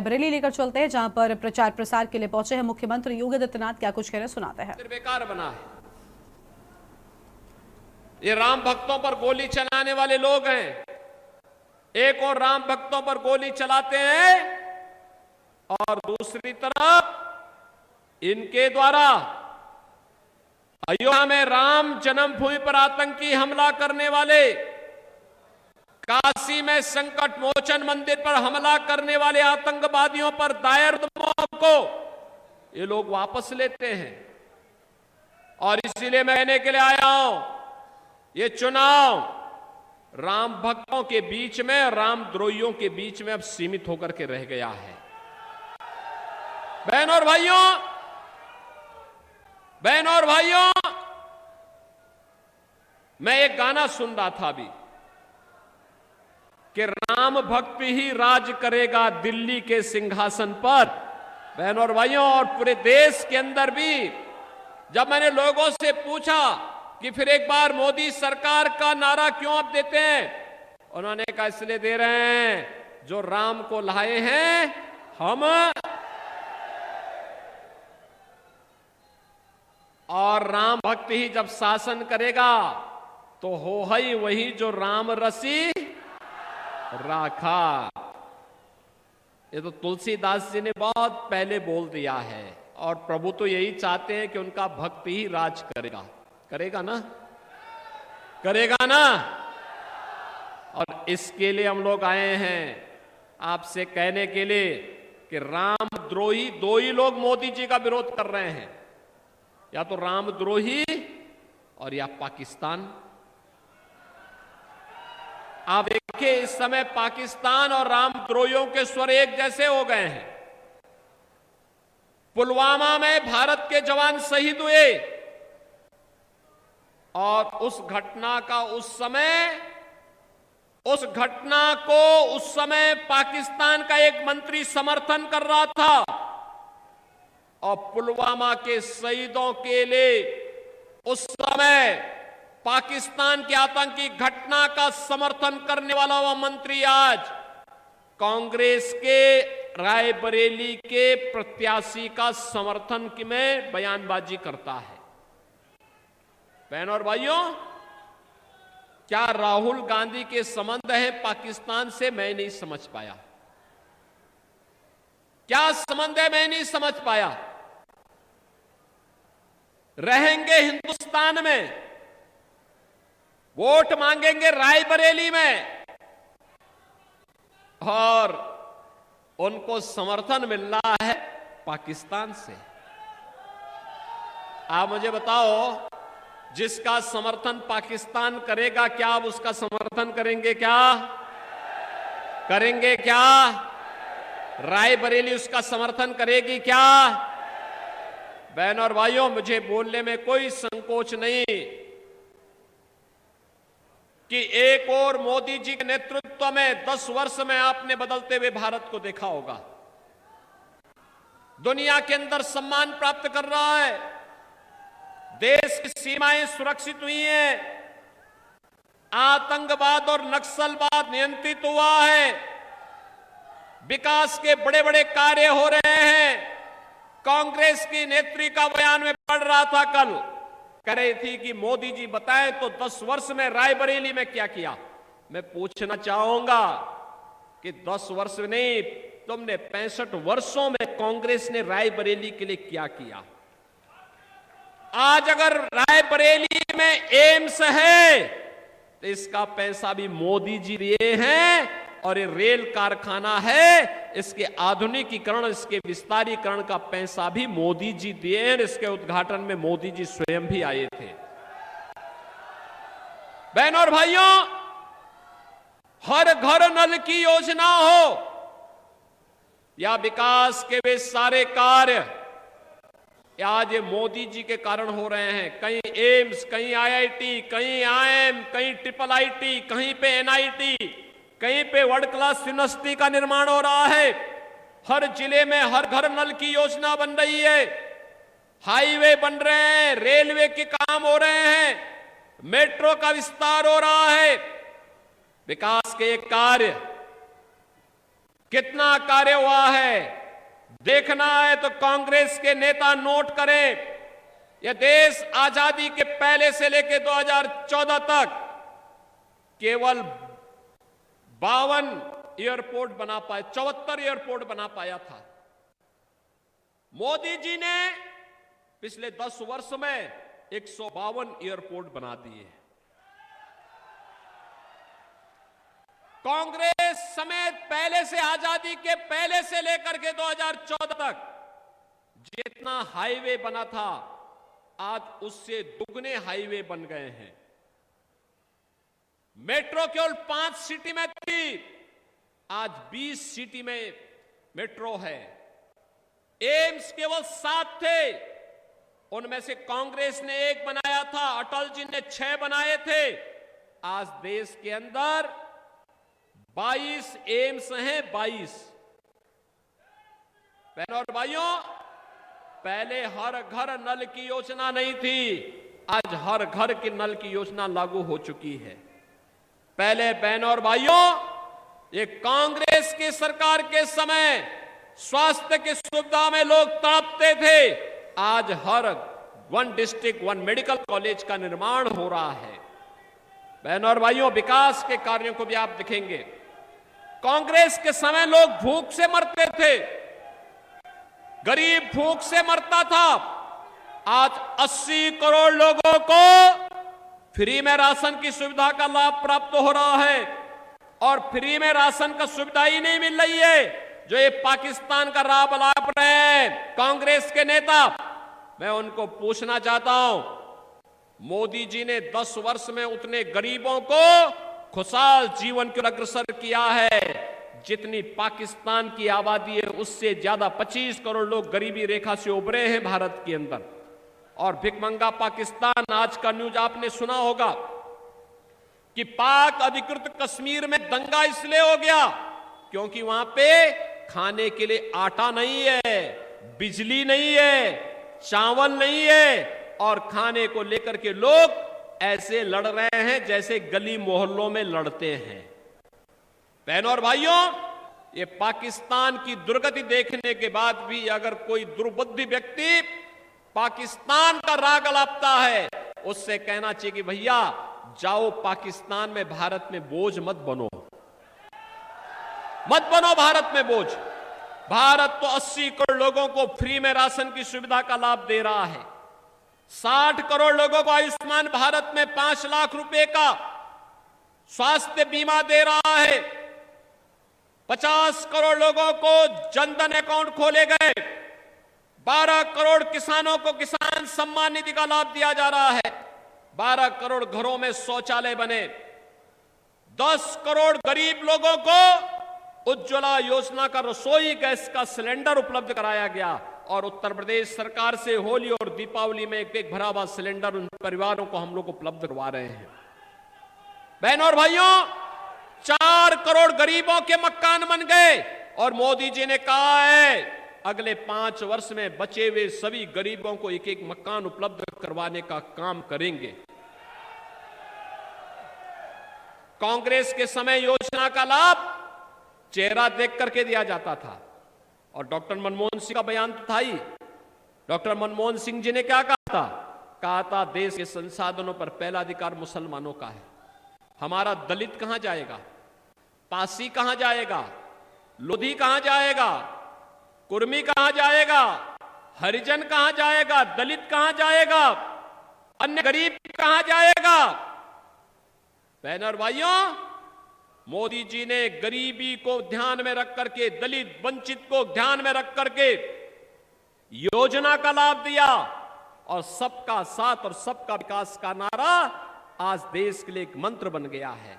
बरेली लेकर चलते हैं, जहां पर प्रचार प्रसार के लिए पहुंचे हैं मुख्यमंत्री योगी आदित्यनाथ। क्या कुछ कह रहे हैं सुनाते हैं। बेकार बना है, ये राम भक्तों पर गोली चलाने वाले लोग हैं। एक और राम भक्तों पर गोली चलाते हैं और दूसरी तरफ इनके द्वारा अयोध्या में राम जन्मभूमि पर आतंकी हमला करने वाले, काशी में संकट मोचन मंदिर पर हमला करने वाले आतंकवादियों पर दायर मुकदमों को ये लोग वापस लेते हैं। और इसीलिए मैं कहने के लिए आया हूं, ये चुनाव राम भक्तों के बीच में, राम द्रोहियों के बीच में अब सीमित होकर के रह गया है। बहनों और भाइयों, मैं एक गाना सुन रहा था अभी कि राम भक्त ही राज करेगा दिल्ली के सिंहासन पर। बहनों और भाइयों, और पूरे देश के अंदर भी जब मैंने लोगों से पूछा कि फिर एक बार मोदी सरकार का नारा क्यों आप देते हैं, उन्होंने कहा इसलिए दे रहे हैं जो राम को लाए हैं हम, और राम भक्त ही जब शासन करेगा तो हो ही वही जो राम रसी राखा। ये तो तुलसीदास जी ने बहुत पहले बोल दिया है, और प्रभु तो यही चाहते हैं कि उनका भक्त ही राज करेगा। करेगा ना? करेगा ना? और इसके लिए हम लोग आए हैं आपसे कहने के लिए कि राम द्रोही दो ही लोग मोदी जी का विरोध कर रहे हैं, या तो राम द्रोही और या पाकिस्तान। आप देखिए इस समय पाकिस्तान और राम द्रोहियों के स्वर एक जैसे हो गए हैं। पुलवामा में भारत के जवान शहीद हुए और उस घटना को उस समय पाकिस्तान का एक मंत्री समर्थन कर रहा था, और पुलवामा के शहीदों के लिए उस समय पाकिस्तान की आतंकी घटना का समर्थन करने वाला वह मंत्री आज कांग्रेस के रायबरेली के प्रत्याशी का समर्थन में बयानबाजी करता है। बहनों और भाइयों, क्या राहुल गांधी के संबंध है पाकिस्तान से? मैं नहीं समझ पाया। क्या संबंध है? मैं नहीं समझ पाया। रहेंगे हिंदुस्तान में, वोट मांगेंगे रायबरेली में, और उनको समर्थन मिल रहा है पाकिस्तान से। आप मुझे बताओ, जिसका समर्थन पाकिस्तान करेगा, क्या आप उसका समर्थन करेंगे? क्या करेंगे? क्या रायबरेली उसका समर्थन करेगी? क्या? बहनों और भाइयों, मुझे बोलने में कोई संकोच नहीं कि एक और मोदी जी के नेतृत्व में 10 वर्ष में आपने बदलते हुए भारत को देखा होगा। दुनिया के अंदर सम्मान प्राप्त कर रहा है, देश की सीमाएं सुरक्षित हुई हैं, आतंकवाद और नक्सलवाद नियंत्रित हुआ है, विकास के बड़े बड़े कार्य हो रहे हैं। कांग्रेस की नेत्री का बयान में पढ़ रहा था कल, कह रही थी कि मोदी जी बताएं तो 10 वर्ष में रायबरेली में क्या किया। मैं पूछना चाहूंगा कि 10 वर्ष नहीं, तुमने 65 वर्षों में कांग्रेस ने रायबरेली के लिए क्या किया? आज अगर रायबरेली में एम्स है तो इसका पैसा भी मोदी जी दिए हैं, और ये रेल कारखाना है, इसके आधुनिकीकरण, इसके विस्तारीकरण का पैसा भी मोदी जी दिए हैं। इसके उद्घाटन में मोदी जी स्वयं भी आए थे। बहनों और भाइयों, हर घर नल की योजना हो या विकास के वे सारे कार्य आज ये मोदी जी के कारण हो रहे हैं। कहीं एम्स, कहीं आईआईटी, कहीं आईएम, कहीं ट्रिपल आईटी, कहीं पे एनआईटी, कहीं पे वर्ल्ड क्लास यूनिवर्सिटी का निर्माण हो रहा है। हर जिले में हर घर नल की योजना बन रही है, हाईवे बन रहे हैं, रेलवे के काम हो रहे हैं, मेट्रो का विस्तार हो रहा है। विकास के कार्य कितना कार्य हुआ है देखना है तो कांग्रेस के नेता नोट करें। यह देश आजादी के पहले से लेकर 2014 तक केवल 52 एयरपोर्ट बना पाए, 74 एयरपोर्ट बना पाया था। मोदी जी ने पिछले 10 वर्ष में 152 एयरपोर्ट बना दिए। कांग्रेस समेत पहले से, आजादी के पहले से लेकर के 2014 तक जितना हाईवे बना था, आज उससे दुगने हाईवे बन गए हैं। मेट्रो केवल 5 सिटी में थी, आज 20 सिटी में मेट्रो है। एम्स केवल 7 थे, उनमें से कांग्रेस ने 1 बनाया था, अटल जी ने 6 बनाए थे। आज देश के अंदर 22 एम्स हैं, 22। बहनों और भाइयों, पहले हर घर नल की योजना नहीं थी, आज हर घर की नल की योजना लागू हो चुकी है। पहले बहनों और भाइयों, ये कांग्रेस की सरकार के समय स्वास्थ्य की सुविधा में लोग तड़पते थे, आज हर 1 डिस्ट्रिक्ट 1 मेडिकल कॉलेज का निर्माण हो रहा है। बहनों और भाइयों, विकास के कार्यों को भी आप देखेंगे। कांग्रेस के समय लोग भूख से मरते थे, गरीब भूख से मरता था। आज 80 करोड़ लोगों को फ्री में राशन की सुविधा का लाभ प्राप्त हो रहा है। और फ्री में राशन का सुविधा ही नहीं मिल रही है, जो ये पाकिस्तान का राह लाभ रहे हैं कांग्रेस के नेता। मैं उनको पूछना चाहता हूं, मोदी जी ने 10 वर्ष में उतने गरीबों को खुशहाल जीवन को अग्रसर किया है जितनी पाकिस्तान की आबादी है, उससे ज्यादा 25 करोड़ लोग गरीबी रेखा से उभरे हैं भारत के अंदर। और भिखमंगा पाकिस्तान, आज का न्यूज आपने सुना होगा कि पाक अधिकृत कश्मीर में दंगा इसलिए हो गया क्योंकि वहां पे खाने के लिए आटा नहीं है, बिजली नहीं है, चावल नहीं है, और खाने को लेकर के लोग ऐसे लड़ रहे हैं जैसे गली मोहल्लों में लड़ते हैं। बहनों और भाइयों, ये पाकिस्तान की दुर्गति देखने के बाद भी अगर कोई दुर्बुद्धि व्यक्ति पाकिस्तान का राग अलापता है, उससे कहना चाहिए कि भैया जाओ पाकिस्तान में, भारत में बोझ मत बनो, मत बनो भारत में बोझ। भारत तो 80 करोड़ लोगों को फ्री में राशन की सुविधा का लाभ दे रहा है। 60 करोड़ लोगों को आयुष्मान भारत में 5 लाख रुपए का स्वास्थ्य बीमा दे रहा है। 50 करोड़ लोगों को जनधन अकाउंट खोले गए। 12 करोड़ किसानों को किसान सम्मान निधि का लाभ दिया जा रहा है। 12 करोड़ घरों में शौचालय बने। 10 करोड़ गरीब लोगों को उज्ज्वला योजना का रसोई गैस का सिलेंडर उपलब्ध कराया गया। और उत्तर प्रदेश सरकार से होली और दीपावली में एक भरा हुआ सिलेंडर उन परिवारों को हम लोग उपलब्ध करवा रहे हैं। बहनों और भाइयों, 4 करोड़ गरीबों के मकान बन गए। और मोदी जी ने कहा है अगले 5 वर्ष में बचे हुए सभी गरीबों को एक एक मकान उपलब्ध करवाने का काम करेंगे। कांग्रेस के समय योजना का लाभ चेहरा देख करके दिया जाता था। और डॉक्टर मनमोहन सिंह का बयान तो था ही। डॉक्टर मनमोहन सिंह जी ने क्या कहा था देश के संसाधनों पर पहला अधिकार मुसलमानों का है। हमारा दलित कहां जाएगा, पासी कहां जाएगा, लोधी कहां जाएगा, कुर्मी कहां जाएगा, हरिजन कहां जाएगा, दलित कहां जाएगा, अन्य गरीब कहां जाएगा। बहनों और भाइयों, मोदी जी ने गरीबी को ध्यान में रख करके, दलित वंचित को ध्यान में रख करके योजना का लाभ दिया। और सबका साथ और सबका विकास का नारा आज देश के लिए एक मंत्र बन गया है।